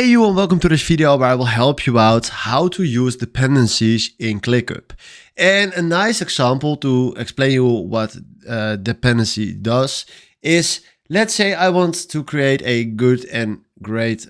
Hey you, and welcome to this video where I will help you out how to use dependencies in ClickUp. And a nice example to explain you what dependency does is, let's say I want to create a good and great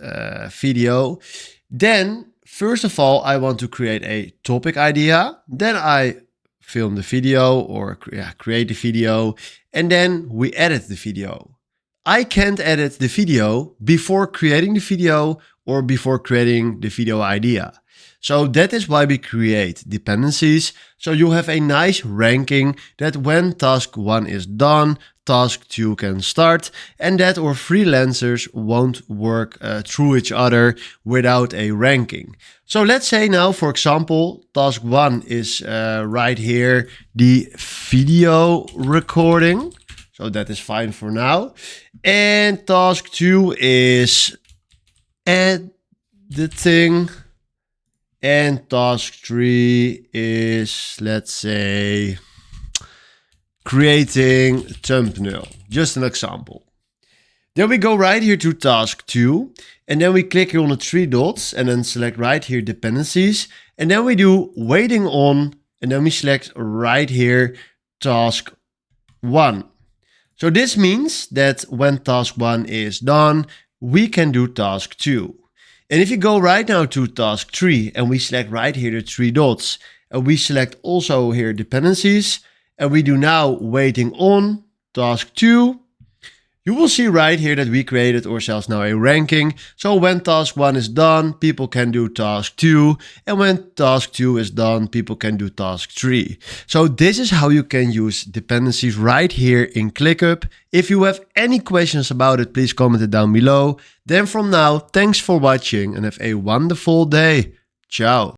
video. Then first of all, I want to create a topic idea. Then I film the video or create the video, and then we edit the video. I can't edit the video before creating the video or before creating the video idea. So that is why we create dependencies. So you have a nice ranking that when task 1 is done, task 2 can start, and that our freelancers won't work through each other without a ranking. So let's say now, for example, task 1 is right here, the video recording. So that is fine for now. And task 2 is editing. And task 3 is, let's say, creating thumbnail. Just an example. Then we go right here to task 2. And then we click here on the 3 dots and then select right here dependencies. And then we do waiting on. And then we select right here task 1. So this means that when task 1 is done, we can do task 2. And if you go right now to task 3 and we select right here the 3 dots and we select also here dependencies and we do now waiting on task 2, you will see right here that we created ourselves now a ranking. So when task 1 is done, people can do task 2. And when task 2 is done, people can do task 3. So this is how you can use dependencies right here in ClickUp. If you have any questions about it, please comment it down below. Then from now, thanks for watching and have a wonderful day. Ciao.